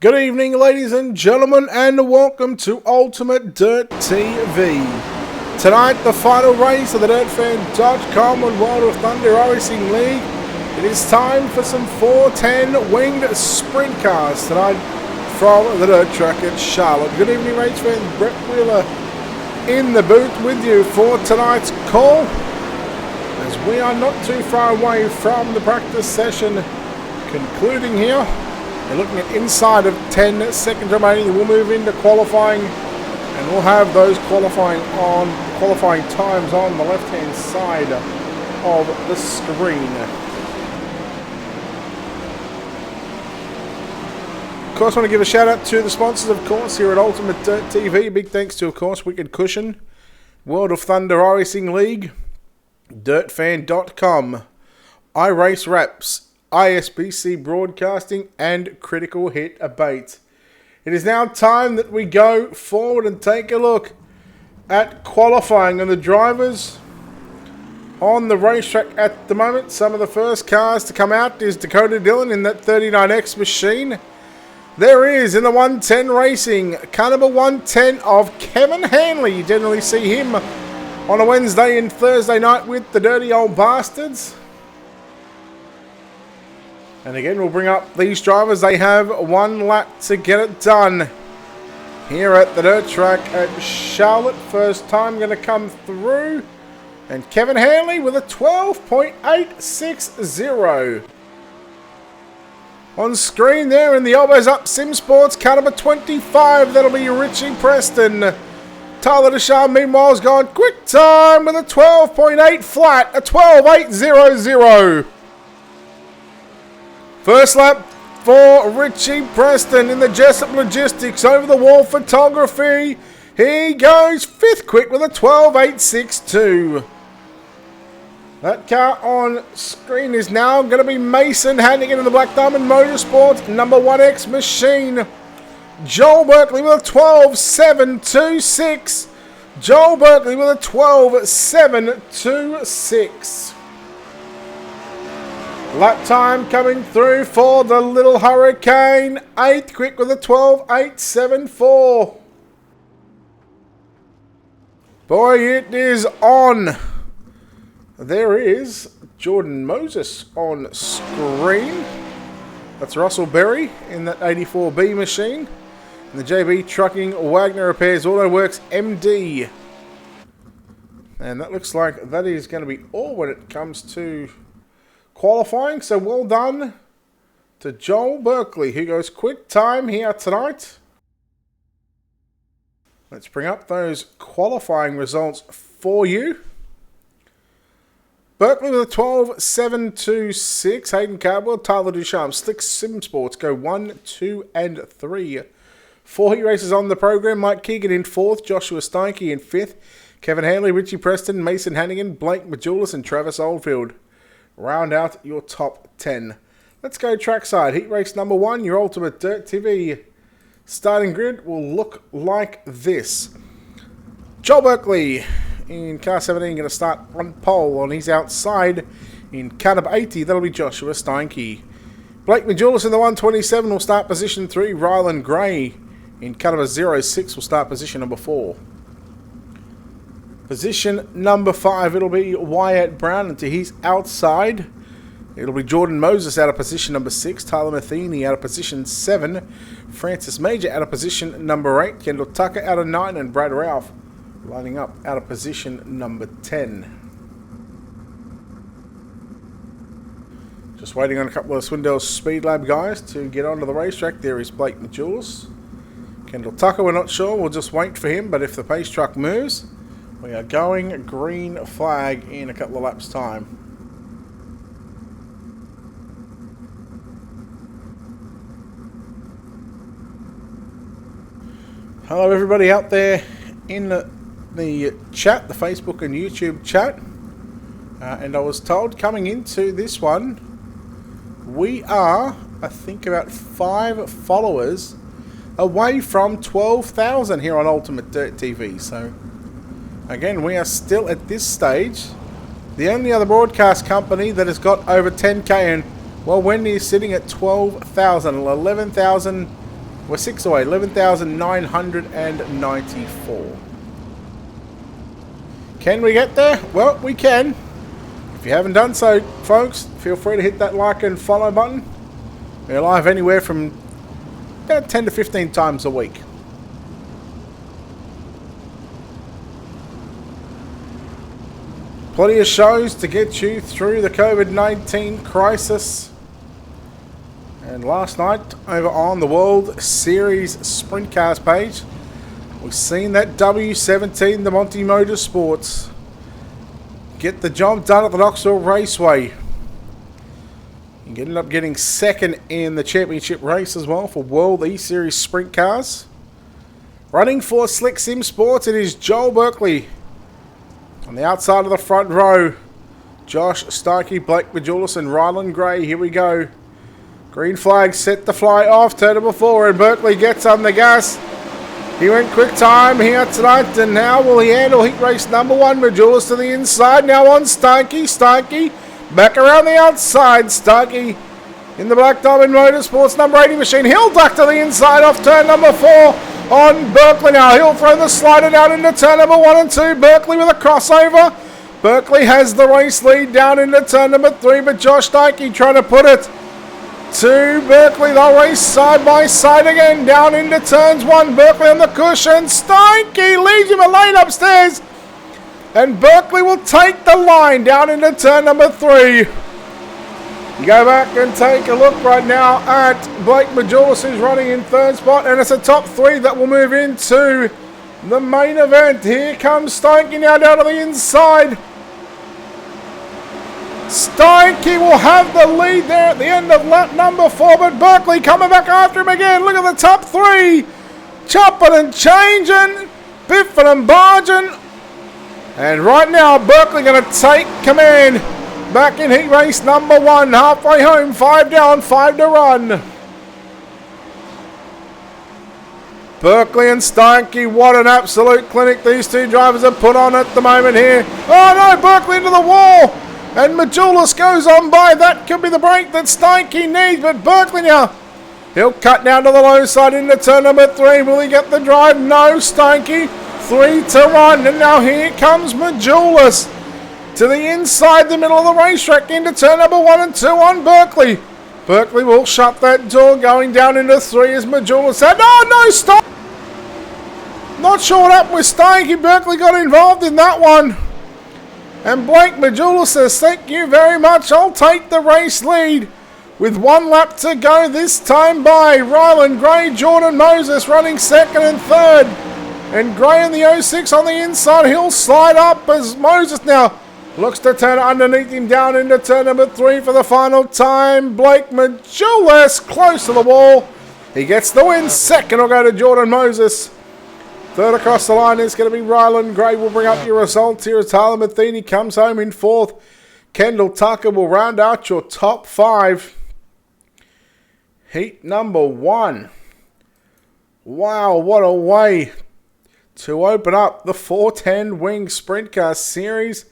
Good evening, ladies and gentlemen, and welcome to Ultimate Dirt TV. Tonight, the final race of the DirtFan.com and World of Thunder Racing League. It is time for some 410 winged sprint cars tonight from the dirt track at Charlotte. Good evening, race fans. Brett Wheeler in the booth with you for tonight's call, as we are not too far away from the practice session concluding here. We're looking at inside of 10 seconds remaining. We'll move into qualifying, and we'll have those qualifying times on the left-hand side of the screen. Of course, I want to give a shout out to the sponsors, of course, here at Ultimate Dirt TV. Big thanks to, of course, Wicked Cushion, World of Thunder Racing League, DirtFan.com, iRace Wraps, ISBC Broadcasting, and Critical Hit Abate. It is now time that we go forward and take a look at qualifying and the drivers on the racetrack at the moment. Some of the first cars to come out is Dakota Dillon in that 39X machine. There is, in the 110 racing, car number 110 of Kevin Hanley. You generally see him on a Wednesday and Thursday night with the Dirty Old Bastards. And again, we'll bring up these drivers. They have one lap to get it done here at the dirt track at Charlotte. First time going to come through. And Kevin Hanley with a 12.860. On screen there in the elbows up, Sim Sports car number 25. That'll be Richie Preston. Tyler Deshawn, meanwhile, has gone quick time with a 12.8 flat, a 12.800. First lap for Richie Preston in the Jessup Logistics over the wall photography. He goes fifth quick with a 12.862. That car on screen is now going to be Mason Hannigan in the Black Diamond Motorsports number 1X machine. Joel Berkeley with a 12.726. Joel Berkeley with a 12.726. Lap time coming through for the Little Hurricane. 8th quick with a 12.874. Boy, it is on. There is Jordan Moses on screen. That's Russell Berry in that 84B machine. And the JB Trucking Wagner Repairs Auto Works MD. And that looks like that is going to be all when it comes to qualifying. So well done to Joel Berkeley, who goes quick time here tonight. Let's bring up those qualifying results for you. Berkeley with a 12.726. Hayden Cardwell, Tyler Duchamp, Slick Sim Sports go 1, 2, and 3. 4 heat races on the program. Mike Keegan in 4th, Joshua Steinke in 5th, Kevin Hanley, Richie Preston, Mason Hannigan, Blake Majulis, and Travis Oldfield round out your top 10. Let's go trackside. Heat race number 1, your Ultimate Dirt TV starting grid will look like this. Joel Berkeley in car 17 going to start on pole. On his outside in car number 80, that'll be Joshua Steinke. Blake Majulis in the 127 will start position 3. Rylan Gray in car number 06 will start position number 4. Position number 5, it'll be Wyatt Brown, and to his outside, it'll be Jordan Moses out of position number 6, Tyler Matheny out of position 7, Francis Major out of position number 8, Kendall Tucker out of 9, and Brad Ralph lining up out of position number 10. Just waiting on a couple of Swindell Speed Lab guys to get onto the racetrack. There is Blake Majulis. Kendall Tucker, we're not sure, we'll just wait for him, but if the pace truck moves, we are going green flag in a couple of laps' time. Hello everybody out there in the chat, the Facebook and YouTube chat. And I was told coming into this one, we are, I think, about 5 followers away from 12,000 here on Ultimate Dirt TV. So again, we are still at this stage the only other broadcast company that has got over 10k, and well, Wendy is sitting at 12,000, 11,000 We're 6 away, 11,994. Can we get there? Well, we can. If you haven't done so, folks, feel free to hit that like and follow button. We're live anywhere from about 10 to 15 times a week. Plenty of shows to get you through the COVID-19 crisis. And last night, over on the World Series Sprintcars page, we've seen that W17, the Monty Motorsports, get the job done at the Knoxville Raceway. You ended up getting second in the championship race as well for World E-Series Sprintcars. Running for Slick Sim Sports, it is Joel Berkeley. On the outside of the front row, Josh Starkey, Blake Majulis and Ryland Gray. Here we go. Green flag set to fly off. Turn number 4 and Berkeley gets on the gas. He went quick time here tonight, and now will he handle heat race number 1? Majulis to the inside. Now on Starkey. Starkey back around the outside. Starkey in the Black Diamond Motorsports number 80 machine. He'll duck to the inside off turn number 4. On Berkeley now, he'll throw the slider down into turn number 1 and 2. Berkeley with a crossover. Berkeley has the race lead down into turn number 3, but Josh Dykey trying to put it to Berkeley. They'll race side by side again down into turns 1. Berkeley on the cushion. Steinke leaves him a lane upstairs, and Berkeley will take the line down into turn number 3. You go back and take a look right now at Blake Majulis, who's running in 3rd spot, and it's a top 3 that will move into the main event. Here comes Steinke now down to the inside. Steinke will have the lead there at the end of lap number 4, but Berkeley coming back after him again. Look at the top 3. Chopping and changing, biffing and barging. And right now, Berkeley going to take command. Back in heat race number 1, halfway home, 5 down, 5 to run. Berkeley and Steinke, what an absolute clinic these two drivers have put on at the moment here. Oh no, Berkeley into the wall, and Majulis goes on by. That could be the break that Steinke needs, but Berkeley now, he'll cut down to the low side into turn number 3. Will he get the drive? No, Steinke, 3 to run, and now here comes Majulis. To the inside, the middle of the racetrack, into turn number 1 and 2 on Berkeley. Berkeley will shut that door, going down into 3 as Majulis said, no, stop! Not sure what happened with Steinke. Berkeley got involved in that one. And Blake Majulis says, thank you very much, I'll take the race lead. With 1 lap to go this time by Ryland Gray, Jordan Moses running 2nd and 3rd. And Gray in the 06 on the inside, he'll slide up as Moses now looks to turn underneath him down into turn number 3 for the final time. Blake Majulis close to the wall. He gets the win. 2nd will go to Jordan Moses. 3rd across the line is going to be Ryland Gray. We'll bring up your results here as Tyler Matheny comes home in 4th. Kendall Tucker will round out your top 5. Heat number 1. Wow, what a way to open up the 410 Wing Sprint Car Series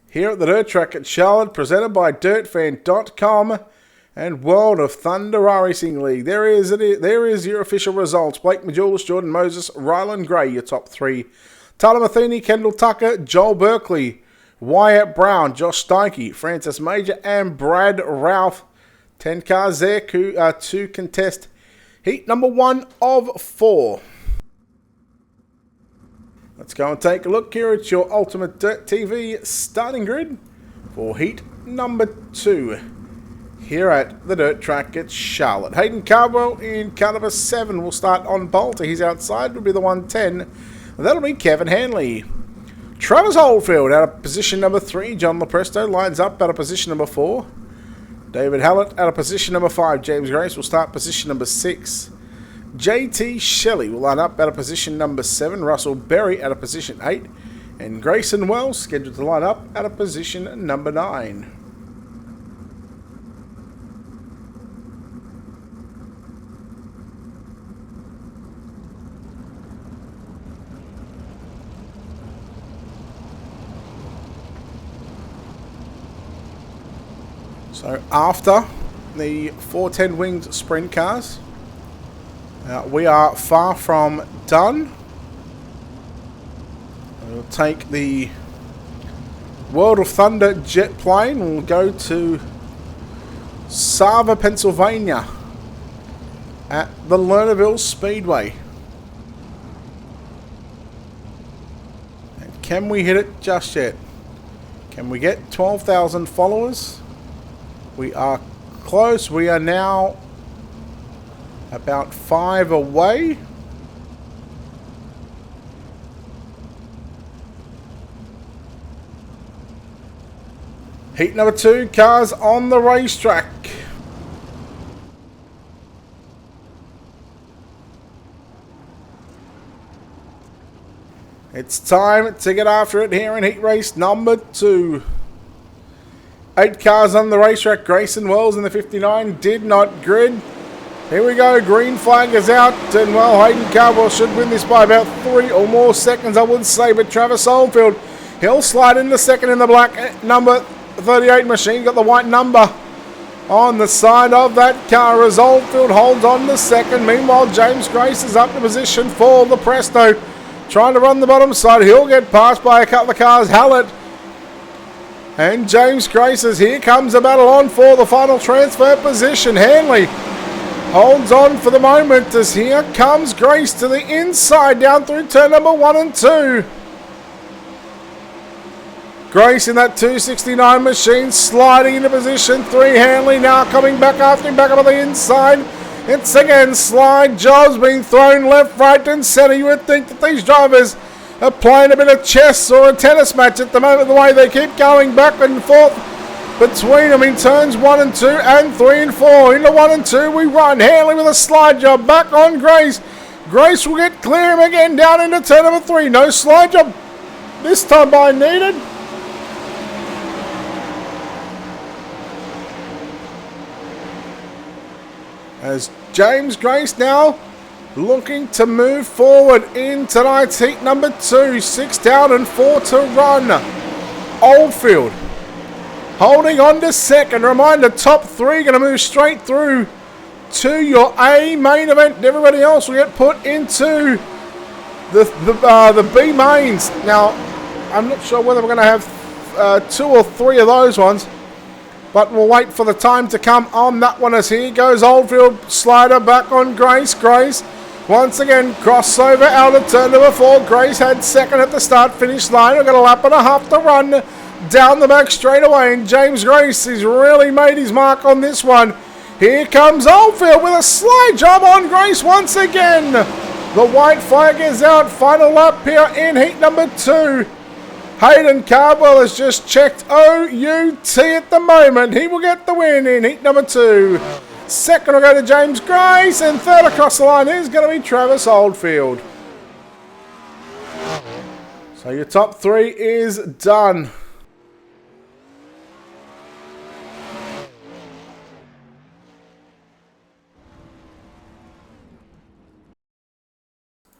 here at the Dirt Track at Charlotte, presented by DirtFan.com and World of Thunder Racing League. There is your official results. Blake Majulis, Jordan Moses, Ryland Gray, your top 3. Tyler Matheny, Kendall Tucker, Joel Berkeley, Wyatt Brown, Josh Steinke, Francis Major, and Brad Ralph. 10 cars there to contest heat number 1 of 4. Let's go and take a look here at your Ultimate Dirt TV starting grid for heat number 2 here at the Dirt Track at Charlotte. Hayden Cardwell in car number 7 will start on Bolter. He's outside, will be the 110. That'll be Kevin Hanley. Travis Oldfield out of position number 3. John Lopresto lines up out of position number 4. David Hallett out of position number 5. James Grace will start position number 6. JT Shelley will line up out of position number 7. Russell Berry out of position 8. And Grayson Wells scheduled to line up out of position number 9. So after the 410 Winged Sprint Cars, We are far from done. We'll take the World of Thunder jet plane. We'll go to Sava, Pennsylvania at the Lernerville Speedway. And can we hit it just yet? Can we get 12,000 followers? We are close. We are now about 5 away. Heat number 2, cars on the racetrack. It's time to get after it here in heat race number 2. 8 cars on the racetrack. Grayson Wells in the 59 did not grid. Here we go, green flag is out, and well, Hayden Cardwell should win this by about 3 or more seconds, I would say, but Travis Oldfield, he'll slide into second in the black number 38 machine, got the white number on the side of that car as Oldfield holds on to second. Meanwhile, James Grace is up to position for the Presto, trying to run the bottom side. He'll get passed by a couple of cars, Hallett and James Grace, as here comes a battle on for the final transfer position. Hanley holds on for the moment as here comes Grace to the inside down through turn number 1 and 2. Grace in that 269 machine sliding into position 3. Hanley now coming back after him back up on the inside. It's again slide jobs being thrown left, right and centre. You would think that these drivers are playing a bit of chess or a tennis match at the moment, the way they keep going back and forth between them in turns 1 and 2 and 3 and 4. Into 1 and 2 we run. Hanley with a slide job back on Grace. Grace will get clear him again down into turn number 3. No slide job this time by needed. As James Grace now looking to move forward in tonight's heat number 2. 6 down and 4 to run. Oldfield holding on to second. Reminder, top 3 going to move straight through to your A main event. Everybody else will get put into the B mains. Now, I'm not sure whether we're going to have 2 or 3 of those ones, but we'll wait for the time to come on that one, as here goes Oldfield. Slider back on Grace. Grace once again crossover out of turn number 4. Grace had second at the start finish line. We've got a lap and a half to run down the back straight away, and James Grace has really made his mark on this one. Here comes Oldfield with a slide job on Grace once again. The white flag is out. Final lap here in heat number 2. Hayden Cardwell has just checked OUT at the moment. He will get the win in heat number 2. Second will go to James Grace, and third across the line is going to be Travis Oldfield. So your top 3 is done.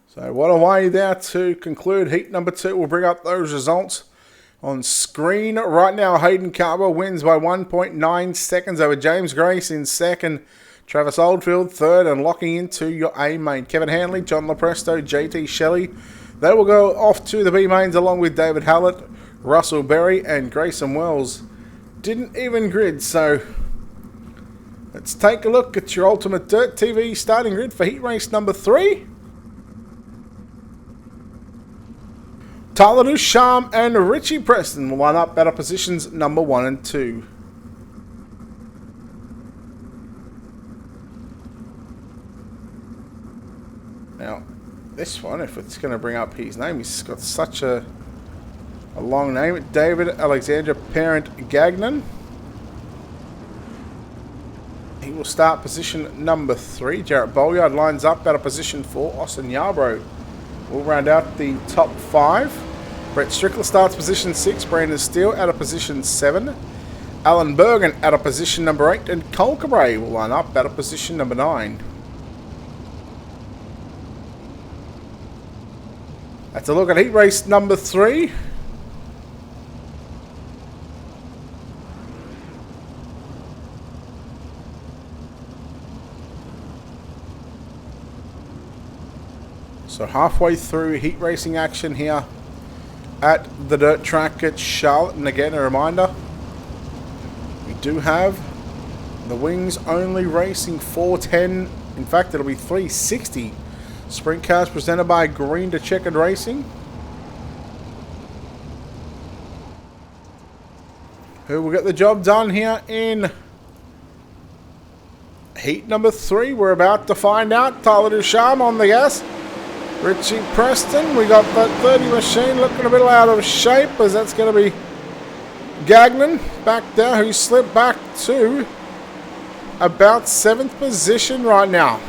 So what a way there to conclude heat number 2. We'll bring up those results on screen right now. Hayden Cardwell wins by 1.9 seconds over James Grace in second. Travis Oldfield third, and locking into your A main. Kevin Hanley, John Lopresto, JT Shelley. They will go off to the B mains along with David Hallett, Russell Berry and Grayson Wells. Didn't even grid, so let's take a look at your Ultimate Dirt TV starting grid for heat race number 3. Tyler Ducharme and Richie Preston will line up battle positions number 1 and 2. Now, this one, if it's going to bring up his name, he's got such a long name. David Alexander Parent Gagnon. He will start position number 3. Jarrett Bolyard lines up out of position 4. Austin Yarbrough will round out the top 5. Brett Strickler starts position 6. Brandon Steele out of position 7. Alan Bergen out of position number 8. And Cole Cabray will line up out of position number 9. That's a look at heat race number 3. So halfway through heat racing action here at the dirt track at Charlotte. And again, a reminder, we do have the Wings only racing 410. In fact, it'll be 360 sprint cars presented by Green to Checkered Racing. Who will get the job done here in heat number 3? We're about to find out. Tyler Ducharme on the gas. Richie Preston. We got that 30 machine looking a bit out of shape, as that's going to be Gagnon back there, who slipped back to about 7th position right now.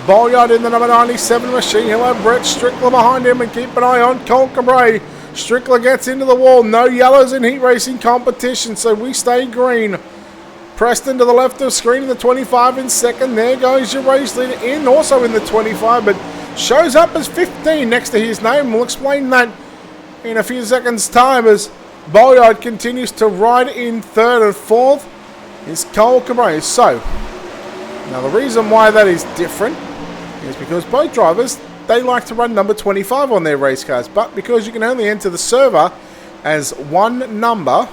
Bolyard in the number 97 machine. He'll have Brett Strickler behind him, and keep an eye on Cole Cabray. Strickler gets into the wall. No yellows in heat racing competition, so we stay green. Preston to the left of screen in the 25 in second. There goes your race leader in, also in the 25, but shows up as 15 next to his name. We'll explain that in a few seconds' time as Bolyard continues to ride in third, and fourth is Cole Cabray. So, now the reason why that is different is because both drivers, they like to run number 25 on their race cars, but because you can only enter the server as one number,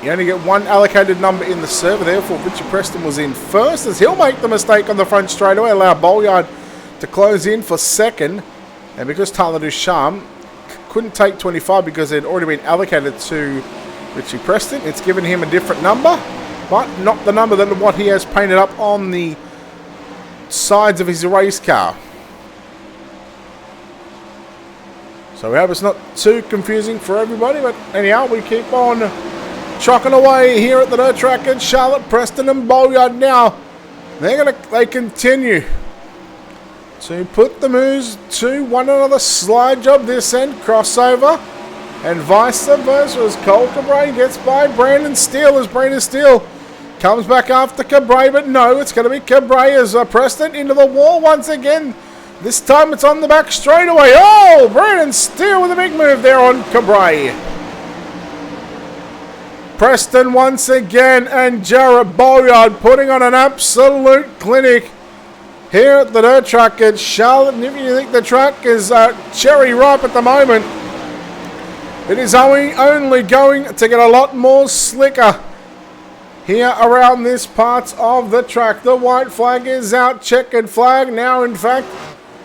you only get one allocated number in the server. Therefore, Richie Preston was in first, as he'll make the mistake on the front straightaway, allow Bolyard to close in for second. And because Tyler Ducharme couldn't take 25 because it had already been allocated to Richie Preston, it's given him a different number, but not the number than what he has painted up on the sides of his race car. So we hope it's not too confusing for everybody, but anyhow, we keep on trucking away here at the dirt track at Charlotte. Preston and Bolyard now, they continue to put the moves to one another. Slide job this end, crossover, and vice versa as Cole Cabray gets by Brandon Steele, as Brandon Steele comes back after Cabray, but no, it's going to be Cabray as Preston into the wall once again. This time it's on the back straightaway. Oh, Brandon Steele with a big move there on Cabray. Preston once again, and Jarrett Bolyard putting on an absolute clinic here at the dirt track at Charlotte. And if you think the track is cherry ripe at the moment, it is only going to get a lot more slicker here around this part of the track. The white flag is out, checkered flag now in fact,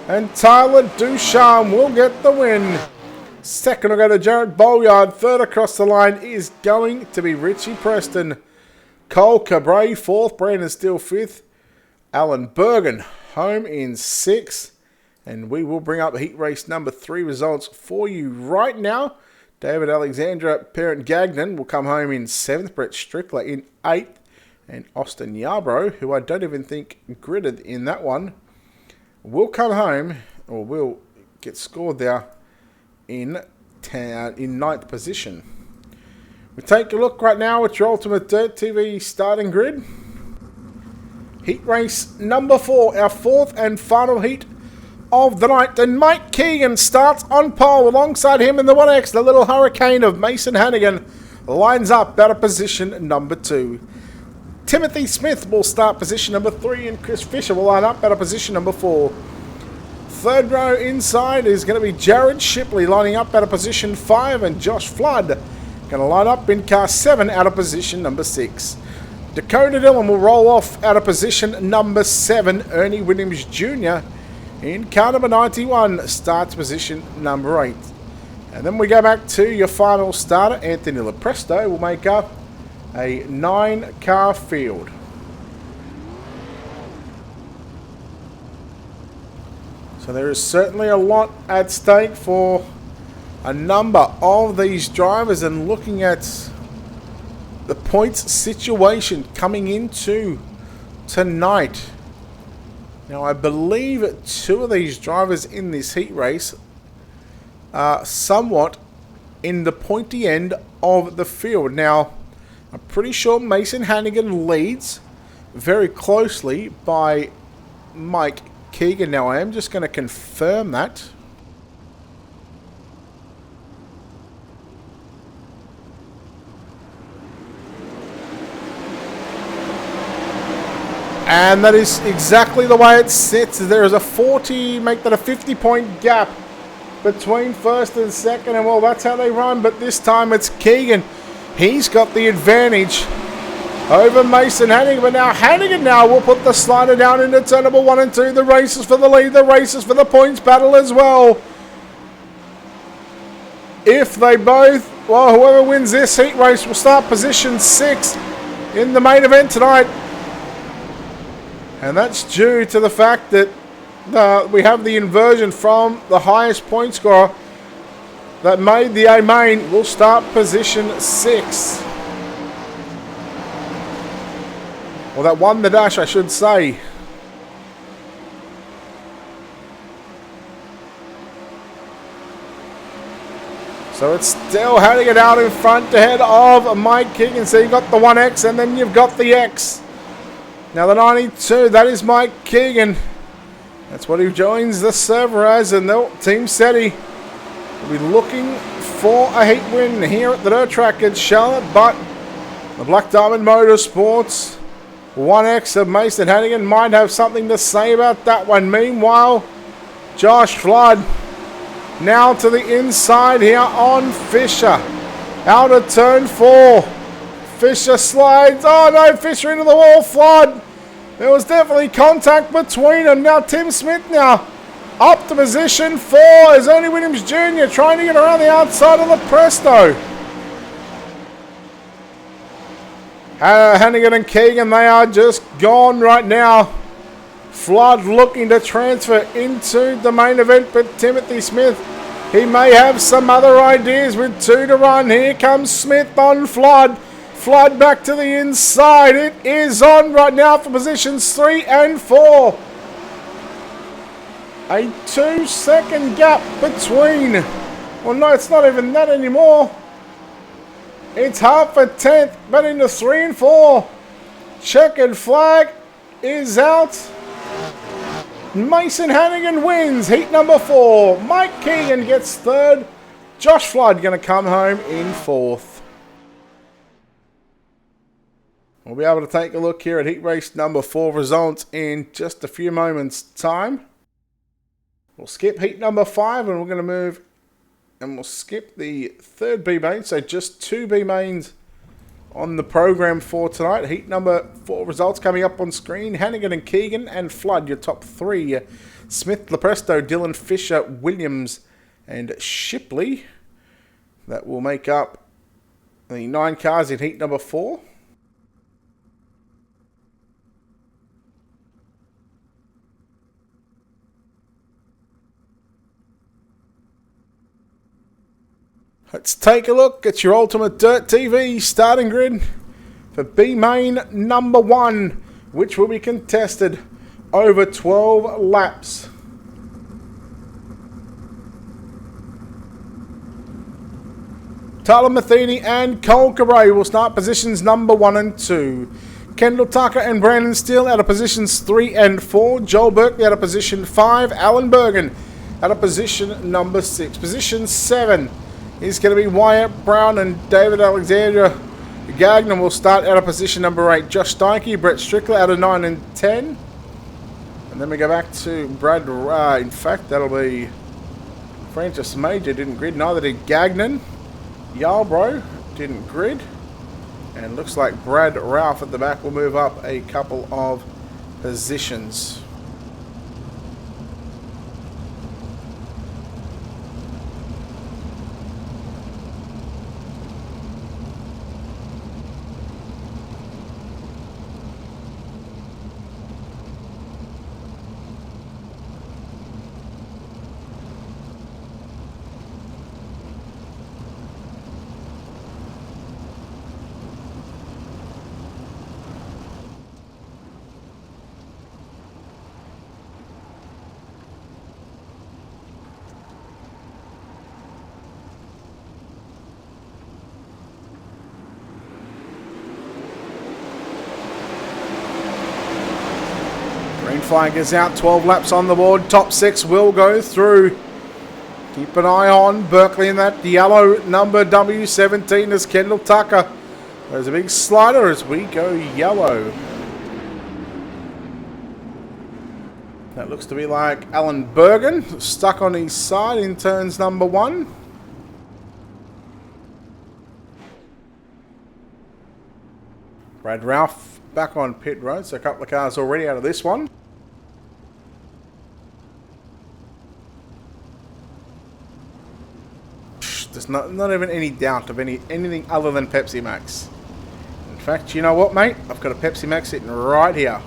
and Tyler Ducharme will get the win. Second will go to Jarrett Bolyard. Third across the line is going to be Richie Preston. Cole Cabray fourth, Brandon Steele fifth, Alan Bergen home in sixth, and we will bring up heat race number 3 results for you right now. David Alexandra, Parent Gagnon will come home in 7th. Brett Strickler in 8th. And Austin Yarbrough, who I don't even think gridded in that one, will come home, or will get scored there in 9th position. We take a look right now at your Ultimate Dirt TV starting grid. Heat race number 4, our 4th and final heat of the night, and Mike Keegan starts on pole. Alongside him in the 1X, the little hurricane of Mason Hannigan lines up out of position number 2. Timothy Smith will start position number 3, and Chris Fisher will line up out of position number 4. Third row inside is going to be Jared Shipley lining up out of position 5, and Josh Flood going to line up in car 7 out of position number 6. Dakota Dillon will roll off out of position number 7. Ernie Williams Jr. in car number 91 starts position number 8. And then we go back to your final starter. Anthony Lepresto will make up a 9-car field. So there is certainly a lot at stake for a number of these drivers, and looking at the points situation coming into tonight. Now, I believe 2 of these drivers in this heat race are somewhat in the pointy end of the field. Now, I'm pretty sure Mason Hannigan leads very closely by Mike Keegan. Now, I am just going to confirm that. And that is exactly the way it sits. There is a 50-point gap between first and second. And well, that's how they run. But this time it's Keegan. He's got the advantage over Mason Hannigan. But now Hannigan will put the slider down into turn number 1 and 2. The races for the lead. The races for the points battle as well. If they both, well, whoever wins this heat race will start position 6 in the main event tonight. And that's due to the fact that we have the inversion from the highest point scorer that made the A main will start position 6. Well, that won the dash, I should say. So it's still Hannigan out in front ahead of Mike Keegan. So you've got the 1X and then you've got the X. Now the 92, that is Mike Keegan. That's what he joins the server as. And Team SETI will be looking for a heat win here at the dirt track at Charlotte. But the Black Diamond Motorsports 1X of Mason Hannigan might have something to say about that one. Meanwhile, Josh Flood now to the inside here on Fisher. Out of turn 4. Fisher slides. Oh no, Fisher into the wall. Flood. There was definitely contact between them. Now Tim Smith up to position 4 is Ernie Williams Jr. trying to get around the outside of the Presto. Hannigan and Keegan, they are just gone right now. Flood looking to transfer into the main event, but Timothy Smith, he may have some other ideas with 2 to run. Here comes Smith on Flood. Flood back to the inside. It is on right now for positions 3 and 4. A 2-second gap between. Well, no, it's not even that anymore. It's half a tenth, but into 3 and 4. Checkered flag is out. Mason Hannigan wins heat number 4. Mike Keegan gets 3rd. Josh Flood going to come home in 4th. We'll be able to take a look here at heat race number 4 results in just a few moments' time. We'll skip heat number 5 and we're going to move and we'll skip the 3rd B main. So just 2 B mains on the program for tonight. Heat number 4 results coming up on screen. Hannigan and Keegan and Flood, your top 3. Smith, Lepresto, Dylan, Fisher, Williams and Shipley. That will make up the 9 cars in heat number 4. Let's take a look at your Ultimate Dirt TV starting grid for B main number 1, which will be contested over 12 laps. Tyler Matheny and Cole Cabray will start positions number 1 and 2. Kendall Tucker and Brandon Steele out of positions 3 and 4. Joel Berkeley out of position 5. Alan Bergen out of position number 6. Position 7 is going to be Wyatt Brown and David Alexander. Gagnon will start out of position number 8. Josh Steinke, Brett Strickler out of 9 and 10. And then we go back to Brad. In fact, that'll be Francis Major didn't grid. Neither did Gagnon. Yarbrough didn't grid. And looks like Brad Ralph at the back will move up a couple of positions. Green flag is out, 12 laps on the board. Top 6 will go through. Keep an eye on Berkeley in that yellow number W17 as Kendall Tucker. There's a big slider as we go yellow. That looks to be like Alan Bergen, stuck on his side in turns number 1. Brad Ralph back on pit road, so a couple of cars already out of this one. There's not even any doubt of anything other than Pepsi Max. In fact, you know what, mate? I've got a Pepsi Max sitting right here.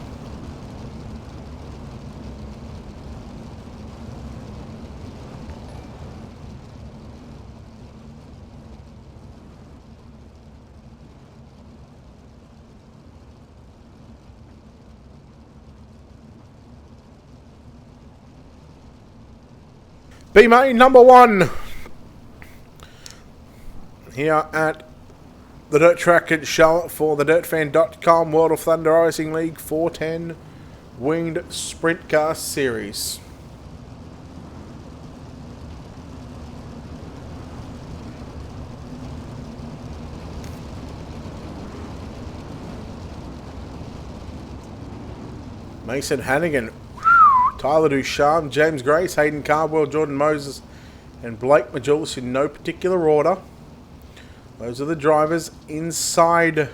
B-Main number 1. Here at the dirt track at Charlotte for the dirtfan.com World of Thunder Racing League 410 Winged Sprint Car Series. Mason Hannigan, Tyler Ducharme, James Grace, Hayden Cardwell, Jordan Moses and Blake Majulis in no particular order. Those are the drivers inside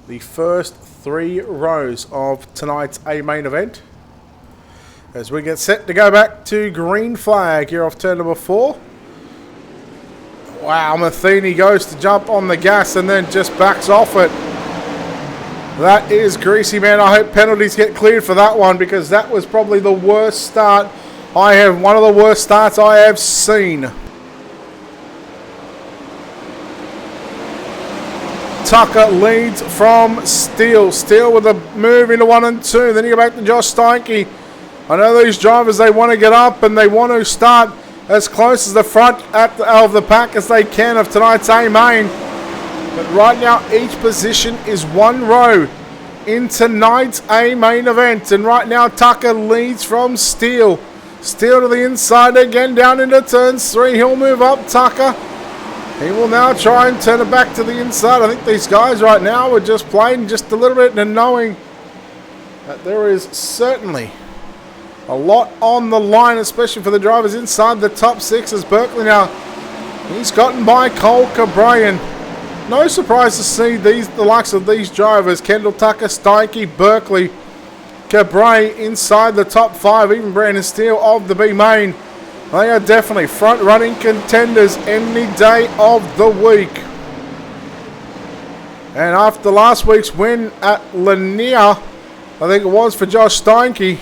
the first 3 rows of tonight's A-main event. As we get set to go back to green flag here off turn number 4. Wow, Matheny goes to jump on the gas and then just backs off it. That is greasy, man. I hope penalties get cleared for that one, because that was probably the worst start one of the worst starts I have seen. Tucker leads from Steele. Steele with a move into 1 and 2. Then you go back to Josh Steinke. I know these drivers, they want to get up and they want to start as close as the front of the pack as they can of tonight's A-main. But right now, each position is 1 row in tonight's A-main event. And right now, Tucker leads from Steele. Steele to the inside again, down into turns 3. He'll move up, Tucker. He will now try and turn it back to the inside. I think these guys right now are just playing just a little bit and knowing that there is certainly a lot on the line, especially for the drivers inside the top 6 as Berkeley now. He's gotten by Cole Cabrayan. No surprise to see the likes of these drivers, Kendall Tucker, Steinke, Berkeley, Cabray inside the top 5, even Brandon Steele of the B-Main. They are definitely front-running contenders any day of the week. And after last week's win at Lanier, I think it was for Josh Steinke,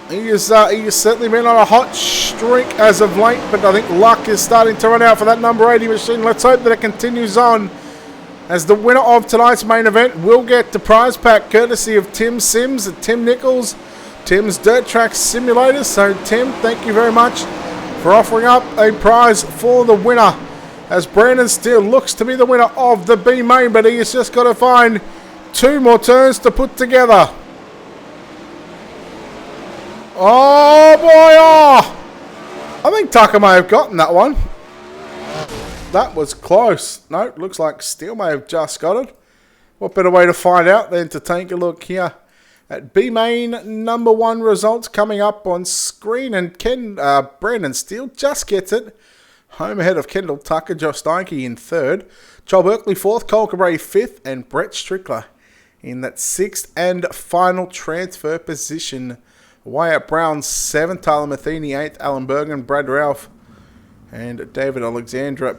he has certainly been on a hot streak as of late, but I think luck is starting to run out for that number 80 machine. Let's hope that it continues on, as the winner of tonight's main event will get the prize pack courtesy of Tim Sims and Tim Nichols, Tim's Dirt Track Simulator. So Tim, thank you very much for offering up a prize for the winner, as Brandon Steele looks to be the winner of the B-Main, but he has just got to find 2 more turns to put together. Oh boy, oh! I think Tucker may have gotten that one. That was close. No, looks like Steele may have just got it. What better way to find out than to take a look here at B-Main number 1 results coming up on screen. And Brandon Steele just gets it. Home ahead of Kendall Tucker, Josh Steinke in 3rd. Joel Berkeley 4th, Cole Cabray 5th, and Brett Strickler in that 6th and final transfer position. Wyatt Brown 7th, Tyler Matheny 8th, Alan Bergen, Brad Ralph, and David Alexandra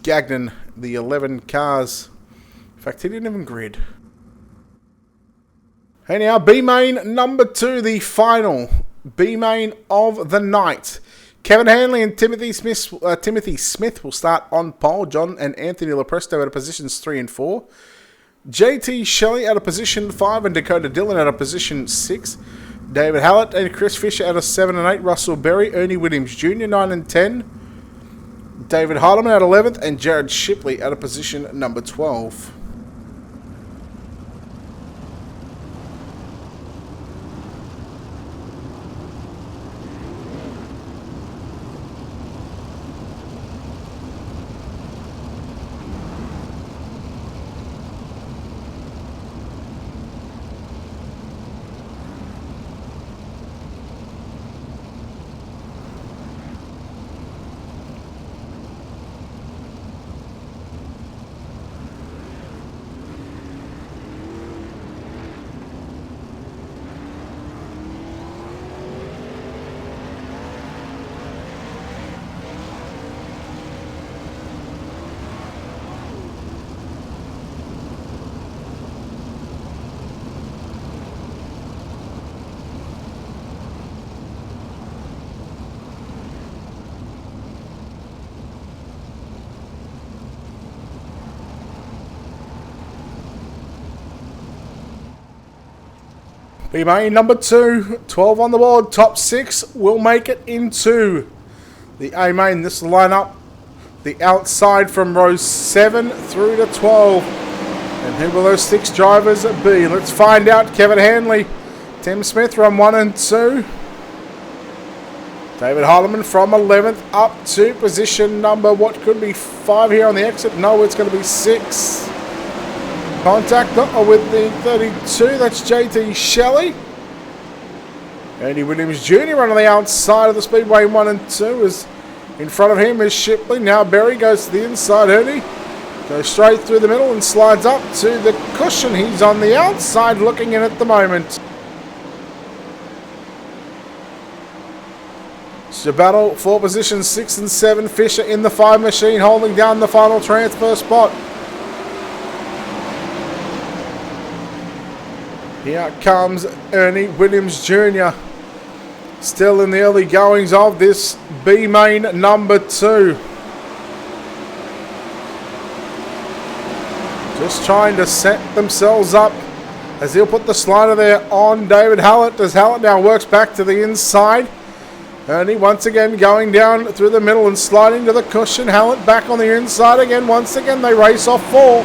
Gagnon, the 11 cars. In fact, he didn't even grid. And now B-Main number 2, the final B-Main of the night. Kevin Hanley and Timothy Smith will start on pole. John and Anthony Lopresto out of positions 3 and 4. JT Shelley out of position 5 and Dakota Dillon out of position 6. David Hallett and Chris Fisher out of 7 and 8. Russell Berry, Ernie Williams Jr. 9 and 10. David Hardeman out of 11th, and Jared Shipley out of position number 12. B main number 2, 12 on the board. Top 6 will make it into the A main. This will line up the outside from row 7 through to 12. And who will those 6 drivers be? Let's find out. Kevin Hanley, Tim Smith run 1 and 2. David Heilemann from 11th up to position number, what could be 5 here on the exit. No, it's going to be 6. Contact with the 32. That's JT Shelley. Andy Williams Jr. on the outside of the speedway 1 and 2. Is in front of him is Shipley. Now Berry goes to the inside. Ernie goes straight through the middle and slides up to the cushion. He's on the outside looking in at the moment. It's a battle for positions 6 and 7. Fisher in the 5 machine holding down the final transfer spot. Here comes Ernie Williams Jr. Still in the early goings of this B main number 2. Just trying to set themselves up as he'll put the slider there on David Hallett. As Hallett now works back to the inside. Ernie once again going down through the middle and sliding to the cushion. Hallett back on the inside again. Once again they race off 4.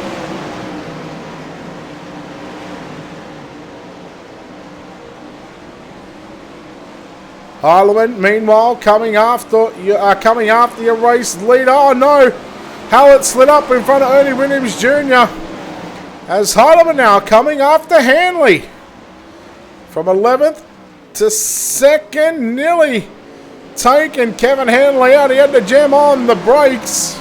Heilemann, meanwhile, coming after your race leader. Oh no! Hallett slid up in front of Ernie Williams Jr. As Heilemann now coming after Hanley. From 11th to 2nd, nearly taken Kevin Hanley out. He had to jam on the brakes.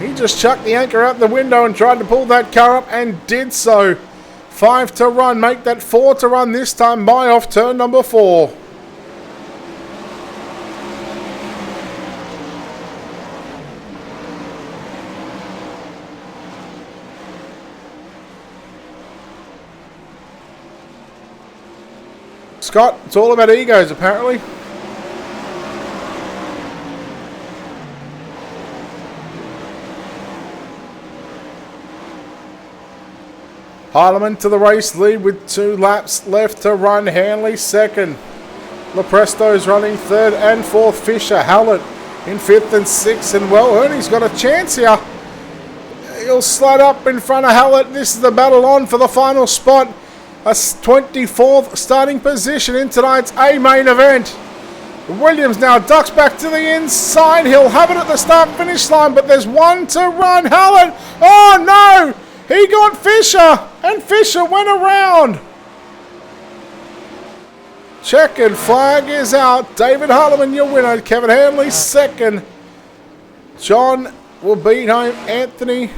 He just chucked the anchor out the window and tried to pull that car up and did so. 5 to run, make that 4 to run this time by off turn number 4. Scott, it's all about egos apparently. Heilemann to the race lead with 2 laps left to run. Hanley 2nd. Lepresto's running 3rd and 4th. Fisher, Hallett in 5th and 6th. And well, Ernie's got a chance here. He'll slide up in front of Hallett. This is the battle on for the final spot. A 24th starting position in tonight's A main event. Williams now ducks back to the inside. He'll have it at the start-finish line, but there's 1 to run. Hallett, oh no! He got Fisher, and Fisher went around. Checkered flag is out. David Heilemann, your winner. Kevin Hanley, 2nd. John will beat home Anthony.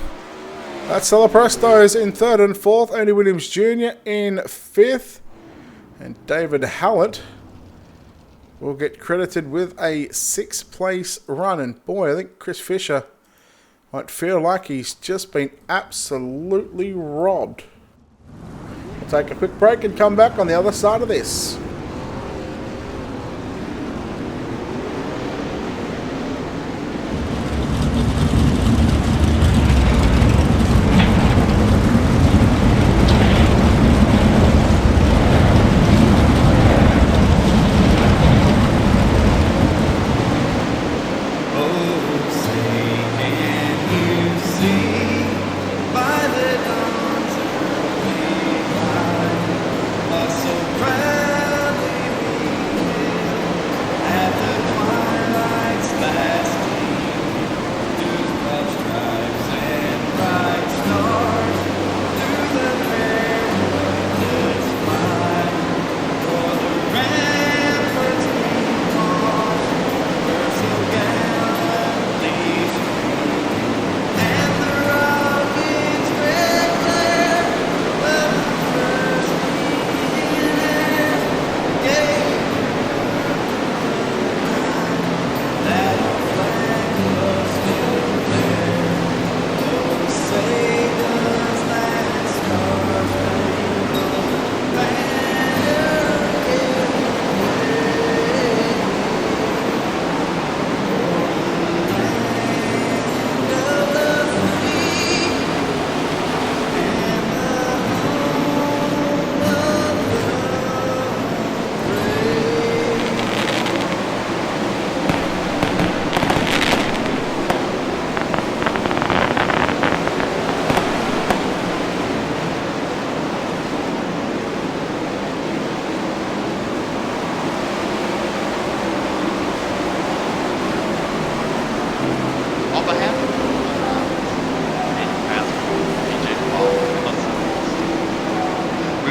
That's Presto's in 3rd and 4th. Ernie Williams Jr. in 5th. And David Hallett will get credited with a 6th place run. And boy, I think Chris Fisher might feel like he's just been absolutely robbed. We'll take a quick break and come back on the other side of this. So proud.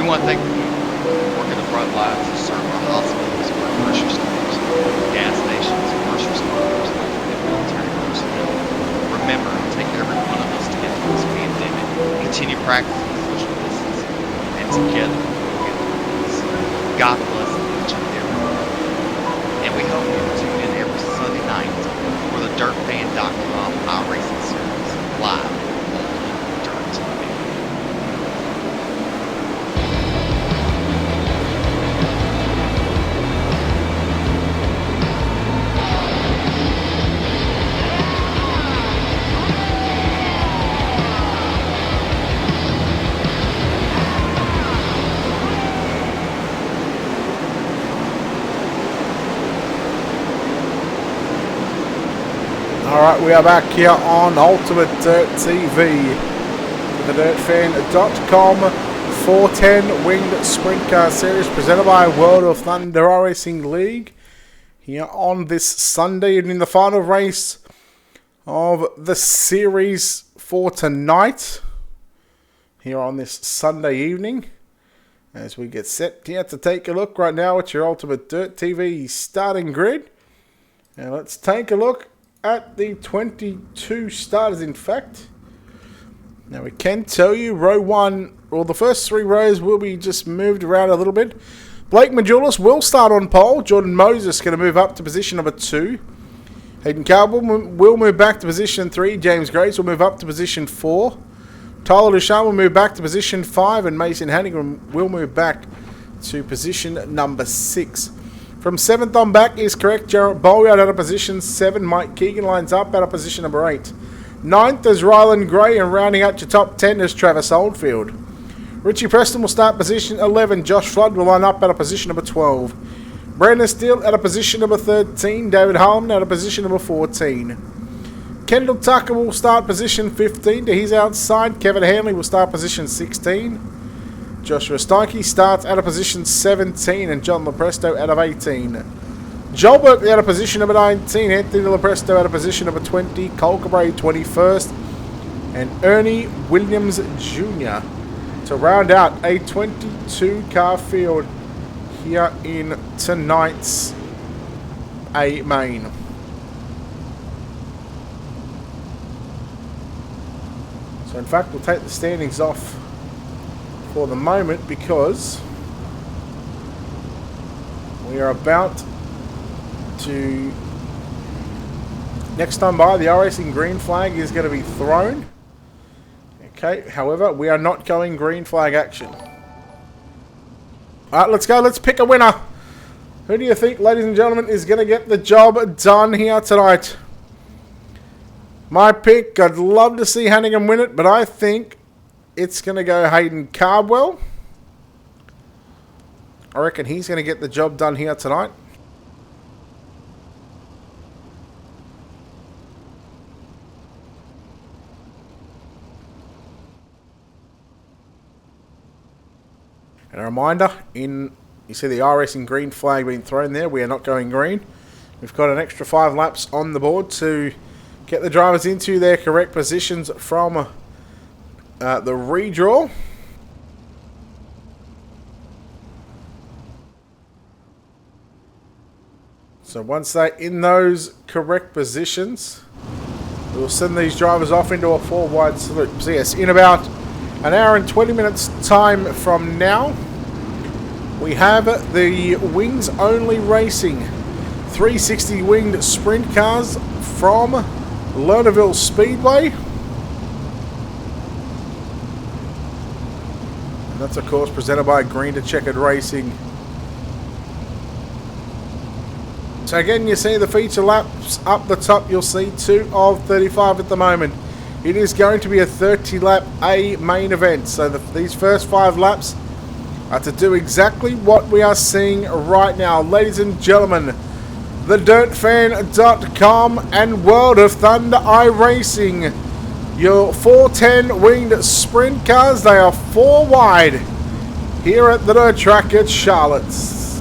want to thank the people who work in the front lines to serve our hospitals, our grocery stores, gas stations, first responders, and military personnel. Remember to take every one of us to get through this pandemic, continue practicing social distancing, and together we'll get through this. God bless each and every one. And we hope you tune in every Sunday night for the DirtFan.com iRacing series live on Dirt TV. Alright, we are back here on Ultimate Dirt TV. The DirtFan.com 410 Winged Sprint Car Series presented by World of Thunder Racing League. Here on this Sunday and in the final race of the series for tonight. Here on this Sunday evening. As we get set here to take a look right now at your Ultimate Dirt TV starting grid. And let's take a look at the 22 starters, in fact. Now we can tell you row 1, well, the first 3 rows will be just moved around a little bit. Blake Majulis will start on pole. Jordan Moses going to move up to position number 2. Hayden Carbell will move back to position 3. James Grace will move up to position 4. Tyler Duchamp will move back to position 5. And Mason Hannigan will move back to position number 6. From 7th on back is correct. Jarrett Bolyard out of position 7. Mike Keegan lines up out of position number 8. 9th is Ryland Gray, and rounding out your top 10 is Travis Oldfield. Richie Preston will start position 11. Josh Flood will line up out of position number 12. Brandon Steele out of position number 13. David Harlan out of position number 14. Kendall Tucker will start position 15 to his outside. Kevin Hanley will start position 16. Joshua Steinke starts out of position 17 and John Lopresto out of 18. Joel Berkeley out of position number 19, Anthony Lopresto out of position number 20, Cole Cabray 21st, and Ernie Williams Jr. to round out a 22-car field here in tonight's A main. So in fact we'll take the standings off for the moment because we are about to, next time by, the iRacing green flag is going to be thrown. Okay, however, we are not going green flag action. Alright, let's go. Let's pick a winner. Who do you think, ladies and gentlemen, is going to get the job done here tonight? My pick, I'd love to see Hannigan win it, but I think it's going to go Hayden Cardwell. I reckon he's going to get the job done here tonight. And a reminder, you see the iRacing green flag being thrown there. We are not going green. We've got an extra 5 laps on the board to get the drivers into their correct positions from the redraw. So once they're in those correct positions, we'll send these drivers off into a 4-wide salute. So yes, in about an hour and 20 minutes time from now, we have the Wings Only Racing 360 winged sprint cars from Lernerville Speedway. And that's, of course, presented by Green to Checkered Racing. So again, you see the feature laps up the top. You'll see 2 of 35 at the moment. It is going to be a 30-lap A main event. So these first 5 laps are to do exactly what we are seeing right now. Ladies and gentlemen, the DirtFan.com and World of Thunder iRacing. Your 410 winged sprint cars, they are 4 wide here at the dirt track at Charlotte's.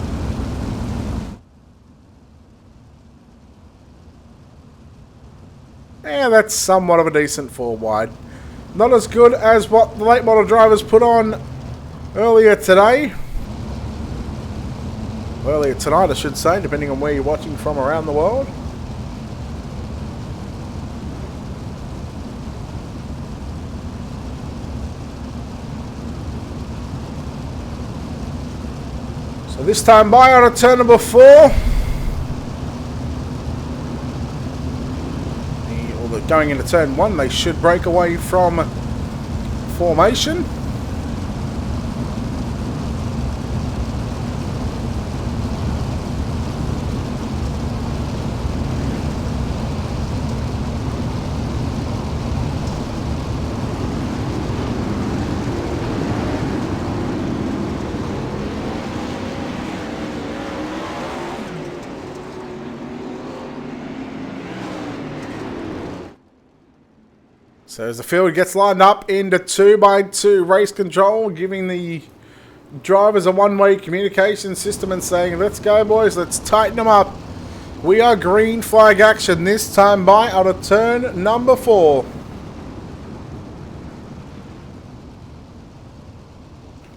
Yeah, that's somewhat of a decent 4 wide. Not as good as what the late model drivers put on earlier today. Earlier tonight, I should say, depending on where you're watching from around the world. So this time by on a turn number 4. Going into turn 1, they should break away from formation. So as the field gets lined up into 2x2 race control, giving the drivers a one-way communication system and saying, let's go boys, let's tighten them up. We are green flag action this time by on a turn number 4.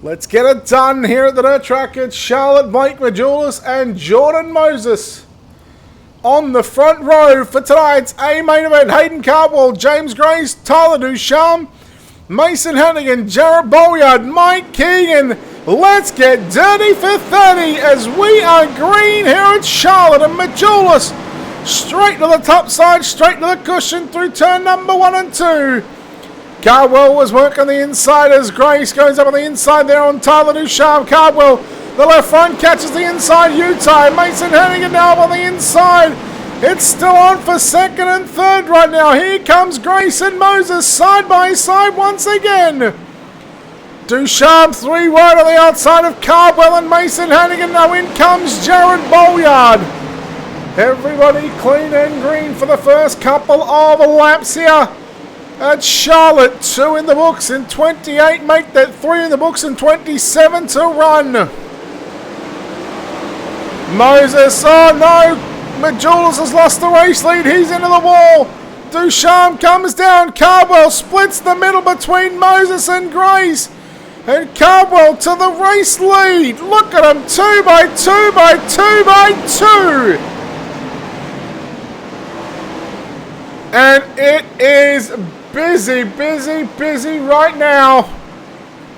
Let's get it done here at the dirt track. It's Charlotte, Blake Majulis and Jordan Moses on the front row for tonight's A-main event. Hayden Cardwell, James Grace, Tyler Ducharme, Mason Hannigan, Jarrett Bolyard, Mike Keegan. Let's get dirty for 30 as we are green here at Charlotte, and Majulis straight to the top side, straight to the cushion through turn number 1 and 2. Cardwell was working the inside as Grace goes up on the inside there on Tyler Ducharme. Cardwell, the left front catches the inside U-tie. Mason Hannigan now up on the inside. It's still on for second and third right now. Here comes Grace and Moses side by side once again. Ducharme 3 wide on the outside of Cardwell and Mason Hannigan. Now in comes Jarrett Bolyard. Everybody clean and green for the first couple of laps here at Charlotte. 2 in the books in 28. Make that 3 in the books in 27 to run. Moses, oh no, Majulis has lost the race lead, he's into the wall. Ducharme comes down, Cardwell splits the middle between Moses and Grace. And Cardwell to the race lead. Look at him, 2 by 2 by 2 by 2. And it is busy, busy, busy right now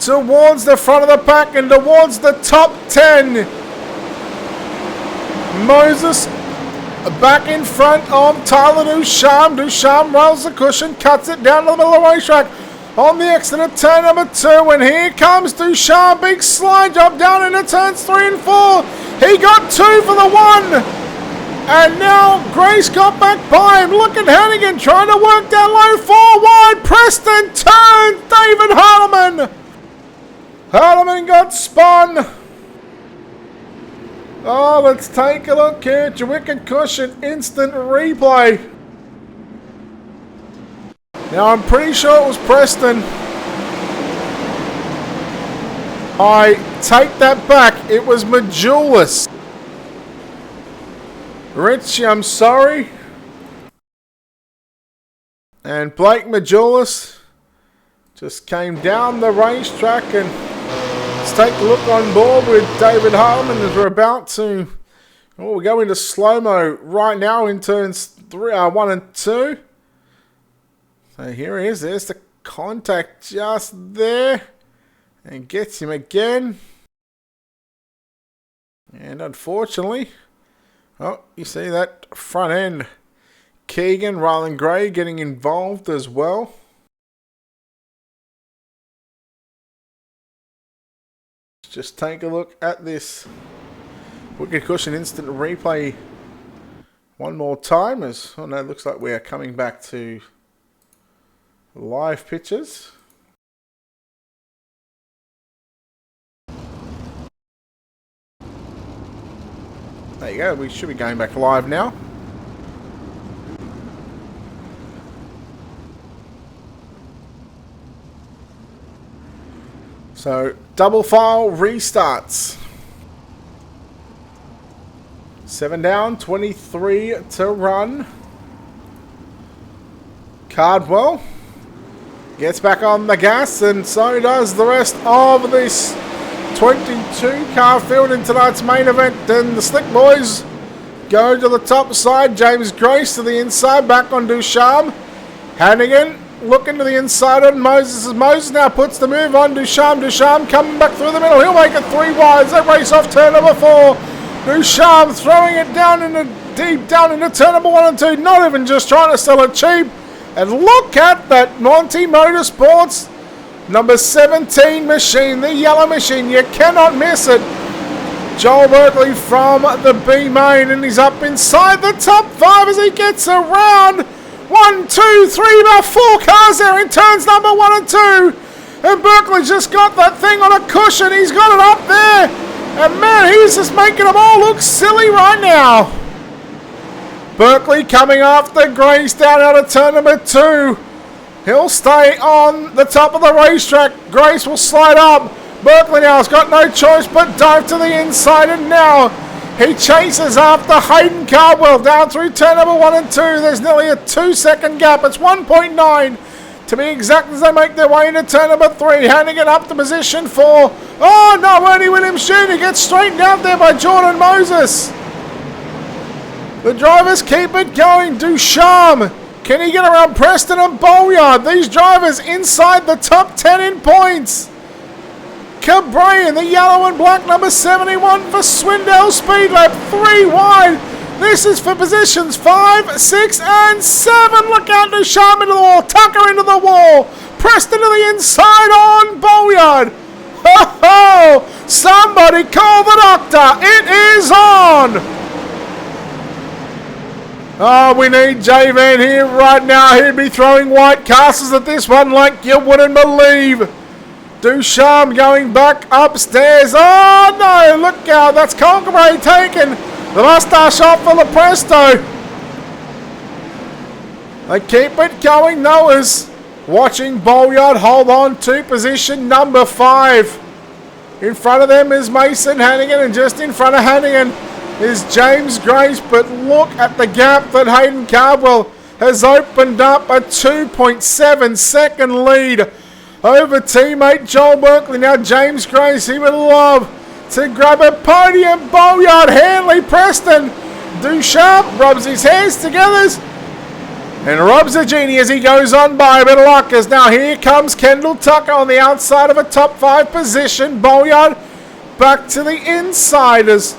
towards the front of the pack and towards the top 10. Moses back in front of Tyler Ducharme. Ducharme rolls the cushion, cuts it down to the middle of the racetrack on the exit of turn number 2. And here comes Ducharme. Big slide job down into turns 3 and 4. He got 2 for the 1. And now Grace got back by him. Look at Hannigan trying to work down low. 4 wide. Preston turns. David Harleman. Harleman got spun. Oh, let's take a look here at your wicked cushion instant replay. Now, I'm pretty sure it was Preston. I take that back. It was Majulis. Richie, I'm sorry. And Blake Majulis just came down the racetrack, and let's take a look on board with David Harleman as we're about to... Oh, we go into slow-mo right now in turns 1 and 2. So here he is. There's the contact just there. And gets him again. And unfortunately... Oh, you see that front end. Keegan, Rylan Gray getting involved as well. Just take a look at this wicked cushion instant replay one more time. As oh no, it looks like we are coming back to live pictures. There you go. We should be going back live now. So, double file restarts. 7 down, 23 to run. Cardwell gets back on the gas, and so does the rest of this 22 car field in tonight's main event. Then the Slick Boys go to the top side. James Grace to the inside, back on Ducharme. Hannigan looking to the inside on Moses, as Moses now puts the move on Ducharme. Ducharme coming back through the middle. He'll make it 3 wides. They race off turn number 4. Ducharme throwing it down into deep down into turn number 1 and 2. Not even just trying to sell it cheap. And look at that Monty Motorsports number 17 machine, the yellow machine. You cannot miss it. Joel Berkeley from the B main, and he's up inside the top 5 as he gets around. 1, 2, 3, about 4 cars there in turns number 1 and 2. And Berkeley's just got that thing on a cushion. He's got it up there. And man, he's just making them all look silly right now. Berkeley coming after Grace down out of turn number 2. He'll stay on the top of the racetrack. Grace will slide up. Berkeley now has got no choice but dive to the inside, and now he chases after Hayden Cardwell down through turn number 1 and 2. There's nearly a 2-second gap. It's 1.9 to be exact as they make their way into turn number 3. Hannigan up to position 4. Oh no, Ernie Williams Jr. gets straightened out there by Jordan Moses. The drivers keep it going. Ducharme, can he get around Preston and Bolyard? These drivers inside the top 10 in points. Cabray in the yellow and black number 71 for Swindell Speed Lab, 3 wide. This is for positions 5, 6 and 7. Look out, Ducharme into the wall, Tucker into the wall, Preston to the inside on Bolyard. Ho ho! Somebody call the doctor. It is on. Oh, we need Jay Van here right now. He'd be throwing white castles at this one like you wouldn't believe. Ducharme going back upstairs. Oh no, look out, that's Conqueray taken the mustache off for Lepresto. They keep it going. Noah's watching Bolyard hold on to position number 5. In front of them is Mason Hannigan, and just in front of Hannigan is James Grace. But look at the gap that Hayden Cardwell has opened up, a 2.7 second lead over teammate Joel Berkeley. Now James Grace, he would love to grab a podium. Bolyard, Hanley, Preston. Ducharme rubs his hands together and rubs a genie as he goes on by. A bit of luck as now here comes Kendall Tucker on the outside of a top 5 position. Bolyard back to the insiders.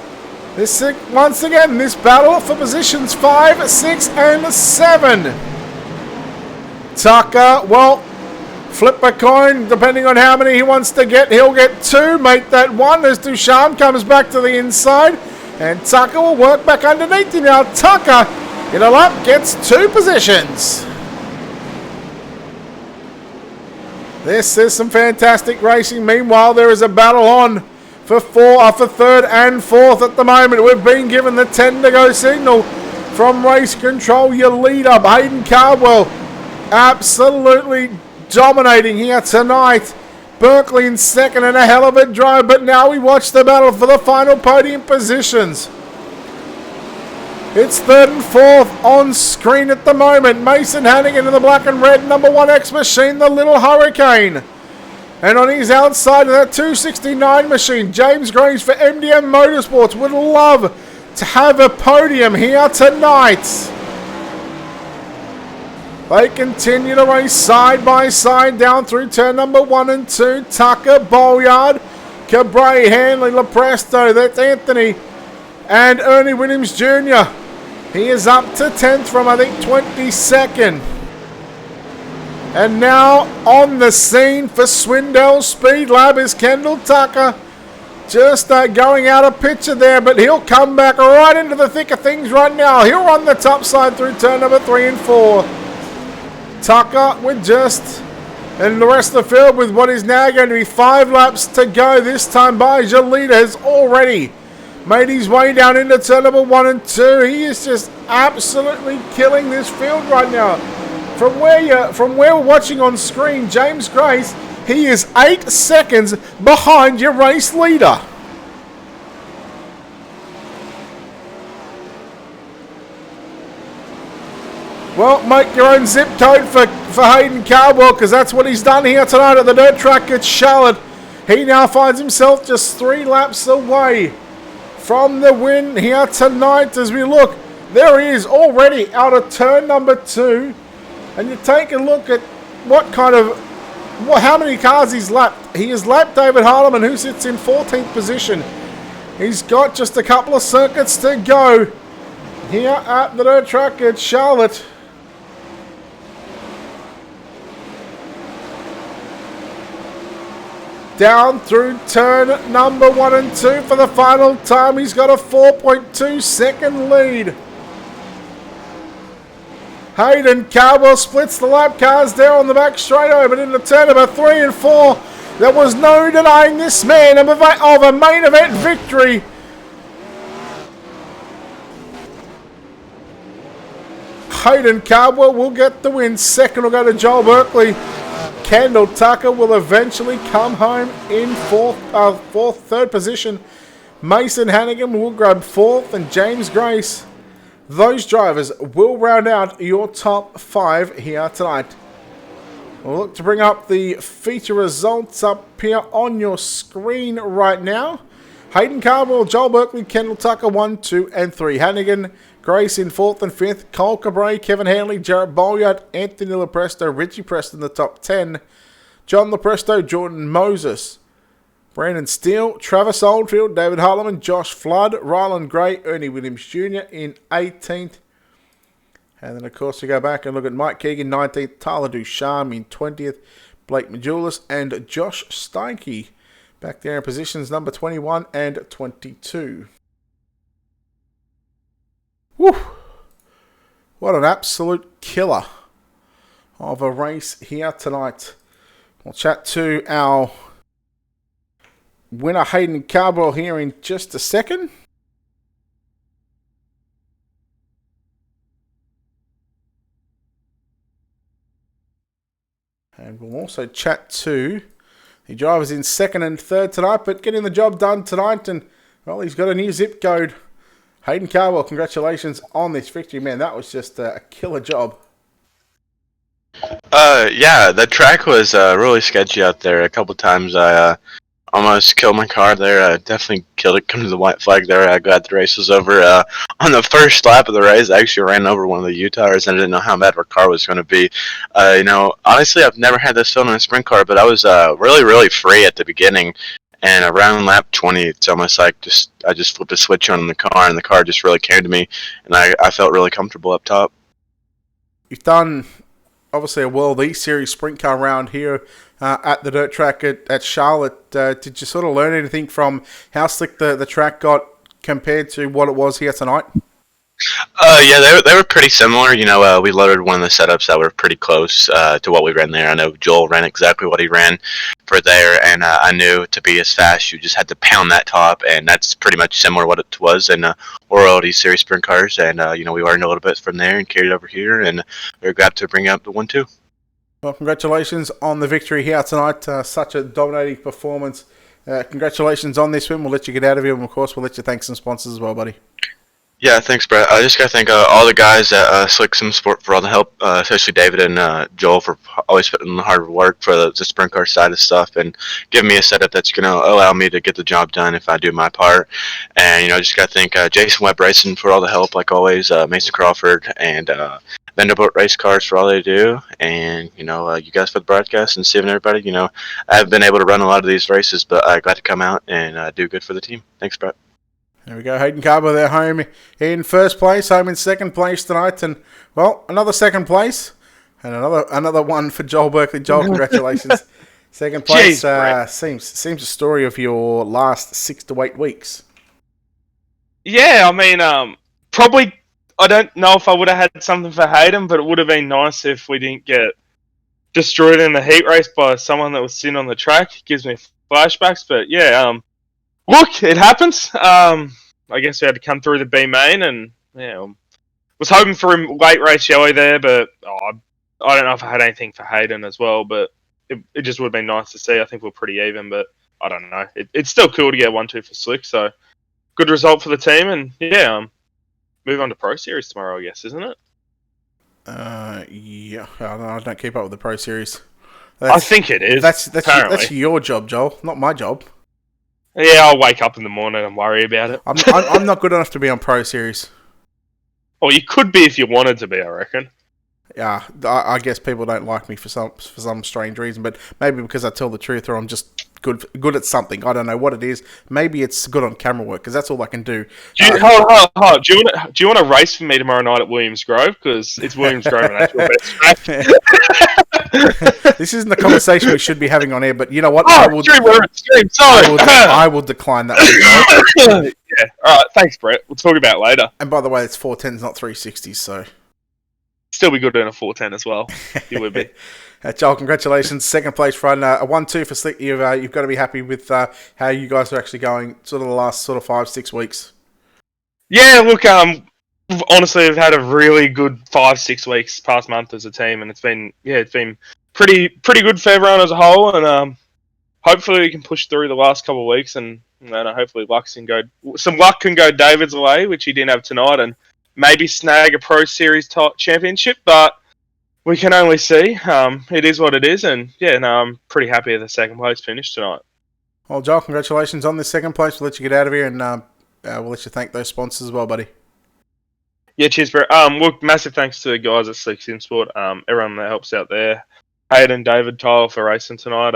This once again, this battle for positions 5, 6 and 7. Tucker, well, flip a coin, depending on how many he wants to get. He'll get 2, make that 1 as Ducharme comes back to the inside. And Tucker will work back underneath him. Now Tucker, in a lap, gets 2 positions. This is some fantastic racing. Meanwhile, there is a battle on for 3rd and 4th at the moment. We've been given the 10 to go signal from race control. Your leader, Hayden Cardwell, absolutely dominating here tonight. Berkeley in 2nd and a hell of a drive, but now we watch the battle for the final podium positions. It's 3rd and 4th on screen at the moment. Mason Hannigan in the black and red number 1X machine, the Little Hurricane. And on his outside of that 269 machine, James Grace for MDM Motorsports would love to have a podium here tonight. They continue to race side by side down through turn number 1 and 2. Tucker, Bolyard, Cabray, Hanley, Lepresto. That's Anthony and Ernie Williams Jr. He is up to 10th from, I think, 22nd. And now on the scene for Swindell Speed Lab is Kendall Tucker. Just going out of picture there, but he'll come back right into the thick of things right now. He'll run the top side through turn number 3 and 4. Tucker with just, and the rest of the field with what is now going to be 5 laps to go. This time by Jalita has already made his way down into turn number 1 and 2. He is just absolutely killing this field right now. From where we're watching on screen, James Grace, he is 8 seconds behind your race leader. Well, make your own zip code for Hayden Cardwell, because that's what he's done here tonight at the dirt track at Charlotte. He now finds himself just 3 laps away from the win here tonight. As we look, there he is already out of turn number 2. And you take a look at how many cars he's lapped. He has lapped David Harleman, who sits in 14th position. He's got just a couple of circuits to go here at the dirt track at Charlotte. Down through turn number 1 and 2 for the final time. He's got a 4.2 second lead. Hayden Cardwell splits the lap cars there on the back straightaway, but into turn number 3 and 4, there was no denying this man of a main event victory. Hayden Cardwell will get the win. Second will go to Joel Berkeley. Kendall Tucker will eventually come home in third position. Mason Hannigan will grab 4th, and James Grace. Those drivers will round out your top 5 here tonight. We'll look to bring up the feature results up here on your screen right now. Hayden Cardwell, Joel Berkeley, Kendall Tucker, 1, 2, and 3. Hannigan, Grace in 4th and 5th. Cole Cabray, Kevin Hanley, Jarrett Bolyard, Anthony Lepresto, Richie Preston, the top 10. John Lepresto, Jordan Moses, Brandon Steele, Travis Oldfield, David Harleman, Josh Flood, Ryland Gray, Ernie Williams Jr. in 18th. And then, of course, we go back and look at Mike Keegan, 19th, Tyler Ducharme in 20th, Blake Majulis, and Josh Steinke back there in positions number 21 and 22. Woo! What an absolute killer of a race here tonight. We'll chat to our winner, Hayden Cardwell, here in just a second. And we'll also chat to the drivers in 2nd and 3rd tonight, but getting the job done tonight. And, well, he's got a new zip code. Hayden Cardwell, congratulations on this victory, man. That was just a killer job. Yeah, the track was really sketchy out there. A couple times I almost killed my car there. I definitely killed it coming to the white flag there. I glad the race was over. On the first lap of the race, I actually ran over one of the U-tires and I didn't know how bad our car was going to be. Honestly, I've never had this feeling in a sprint car, but I was really, really free at the beginning. And around lap 20, it's almost like I just flipped a switch on in the car, and the car just really came to me, and I felt really comfortable up top. You've done, obviously, a World E-Series sprint car round here at the dirt track at Charlotte. Did you sort of learn anything from how slick the track got compared to what it was here tonight? Yeah, they were pretty similar. We loaded one of the setups that were pretty close to what we ran there. I know Joel ran exactly what he ran for there, and I knew to be as fast, you just had to pound that top, and that's pretty much similar what it was in World E-Series sprint cars. And, we learned a little bit from there and carried it over here, and we were glad to bring up the 1-2. Well, congratulations on the victory here tonight. Such a dominating performance. Congratulations on this win. We'll let you get out of here, and of course, we'll let you thank some sponsors as well, buddy. Yeah, thanks, Brett. I just got to thank all the guys at Slick Sim Sport for all the help, especially David and Joel for always putting in the hard work for the sprint car side of stuff and giving me a setup that's going to allow me to get the job done if I do my part. And, just got to thank Jason Webb Racing for all the help, like always, Mason Crawford, and Vanderbilt Race Cars for all they do. And, you guys for the broadcast and Steve and everybody. I haven't been able to run a lot of these races, but I'm glad to come out and do good for the team. Thanks, Brett. There we go, Hayden Cardwell there, home in first place, home in second place tonight, and, well, another second place, and another one for Joel Berkeley. Joel, congratulations. Second place. Seems a story of your last 6 to 8 weeks. Yeah, I mean, probably, I don't know if I would have had something for Hayden, but it would have been nice if we didn't get destroyed in the heat race by someone that was sitting on the track. It gives me flashbacks, but yeah, look, it happens. I guess we had to come through the B main, and was hoping for a late race yellow there, but I don't know if I had anything for Hayden as well. But it just would have been nice to see. I think we're pretty even, but I don't know. It's still cool to get 1-2 for Slick, so good result for the team, and move on to Pro Series tomorrow, I guess, isn't it? Yeah, I don't keep up with the Pro Series. I think it is. That's your job, Joel, not my job. Yeah, I'll wake up in the morning and worry about it. I'm not good enough to be on Pro Series. Or you could be if you wanted to be, I reckon. Yeah, I guess people don't like me for some strange reason, but maybe because I tell the truth, or I'm just good at something. I don't know what it is. Maybe it's good on camera work, because that's all I can do. Hold. Do you want to race for me tomorrow night at Williams Grove? Because it's Williams Grove and that's your best track. This isn't the conversation we should be having on air, but you know what? We're at stream. Sorry. I will decline that one. Yeah. All right. Thanks, Brett. We'll talk about it later. And by the way, it's 410s, not 360s, so... Still be good doing a 410 as well. You would be. Joel, congratulations. Second place run. A 1-2 for Slick. You've got to be happy with how you guys are actually going sort of the last 5-6 weeks. Yeah, look, honestly, we've had a really good 5-6 weeks past month as a team, and it's been pretty good for everyone as a whole, and hopefully we can push through the last couple of weeks, and hopefully some luck can go David's way, which he didn't have tonight, and maybe snag a Pro Series championship, but we can only see. It is what it is, and I'm pretty happy with the second place finish tonight. Well, Joel, congratulations on this second place. We'll let you get out of here, and we'll let you thank those sponsors as well, buddy. Yeah, cheers, bro. Look, massive thanks to the guys at Slick Sim Sport, everyone that helps out there. Hayden, David, Tyler for racing tonight.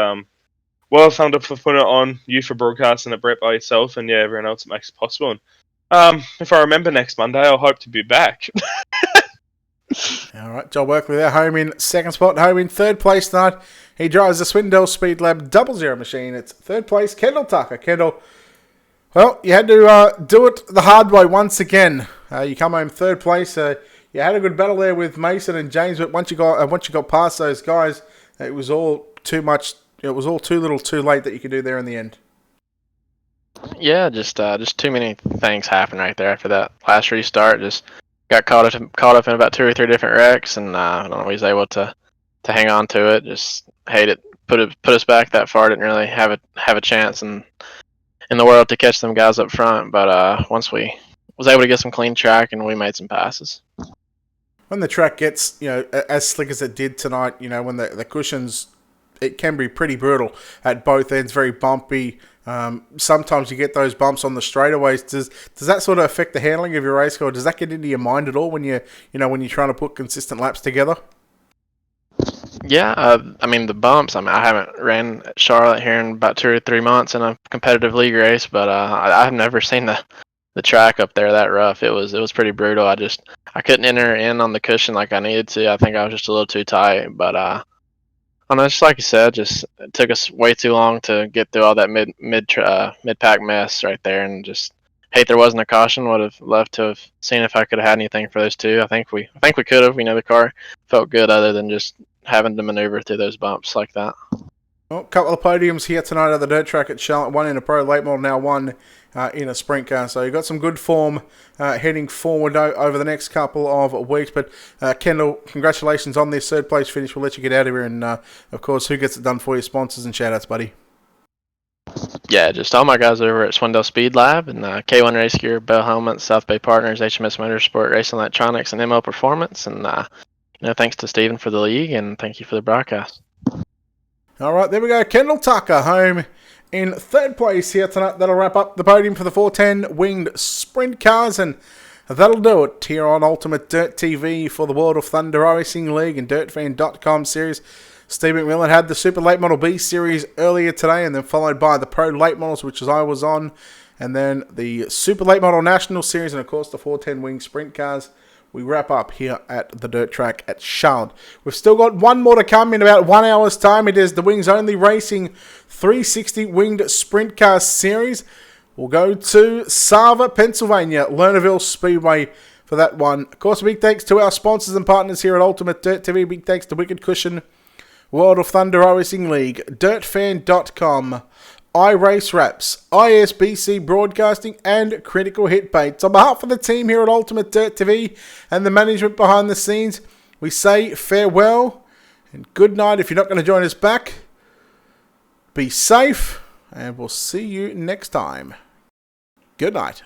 Well, Thunder for putting it on, you for broadcasting it, Brett by yourself, and everyone else that makes it possible. And, if I remember next Monday, I'll hope to be back. All right, Joel Berkeley there, home in second spot, home in third place tonight. He drives the Swindell Speed Lab 00 machine. It's third place, Kendall Tucker. Kendall, well, you had to do it the hard way once again. You come home third place. You had a good battle there with Mason and James, but once you got past those guys, it was all too much. It was all too little, too late that you could do there in the end. Yeah, just too many things happened right there after that last restart. Just got caught up in about 2 or 3 different wrecks, and I don't know, was able to hang on to it. Just hate it. Put us back that far. Didn't really have a chance in the world to catch them guys up front. But once we was able to get some clean track, and we made some passes. When the track gets as slick as it did tonight, when the cushions, it can be pretty brutal at both ends, very bumpy. Sometimes you get those bumps on the straightaways. Does that sort of affect the handling of your race car? Does that get into your mind at all when you're trying to put consistent laps together? Yeah, I mean the bumps. I haven't ran at Charlotte here in about 2 or 3 months in a competitive league race, but I've never seen the track up there that rough. It was pretty brutal. I couldn't enter in on the cushion like I needed to. I think I was just a little too tight, but I don't know, just like you said, it took us way too long to get through all that mid-pack mess right there, and just hate there wasn't a caution. Would have loved to have seen if I could have had anything for those two. I think we could have. The car felt good other than just having to maneuver through those bumps like that. Well, a couple of podiums here tonight at the dirt track at Charlotte. One in a pro late model, now one in a sprint car. So you've got some good form heading forward over the next couple of weeks. But Kendall, congratulations on this third place finish. We'll let you get out of here. And of course, who gets it done for you? Sponsors and shout outs, buddy. Yeah, just all my guys over at Swindell Speed Lab and K1 Race Gear, Bell Helmets, South Bay Partners, HMS Motorsport, Racing Electronics, and ML Performance. And thanks to Stephen for the league, and thank you for the broadcast. All right, there we go. Kendall Tucker home in third place here tonight. That'll wrap up the podium for the 410 winged sprint cars, and that'll do it here on Ultimate Dirt TV for the World of Thunder Racing League and DirtFan.com series. Steve McMillan had the Super Late Model B series earlier today, and then followed by the Pro Late Models, which I was on, and then the Super Late Model National Series, and of course the 410 winged sprint cars. We wrap up here at the dirt track at Charlotte. We've still got one more to come in about 1 hour's time. It is the Wings Only Racing 360 Winged Sprint Car Series. We'll go to Sava, Pennsylvania, Lernerville Speedway for that one. Of course, big thanks to our sponsors and partners here at Ultimate Dirt TV. Big thanks to Wicked Cushion, World of Thunder Racing League, DirtFan.com, iRace Wraps, ISBC Broadcasting, and Critical Hit Baits. On behalf of the team here at Ultimate Dirt TV and the management behind the scenes, we say farewell and good night. If you're not going to join us back, be safe, and we'll see you next time. Good night.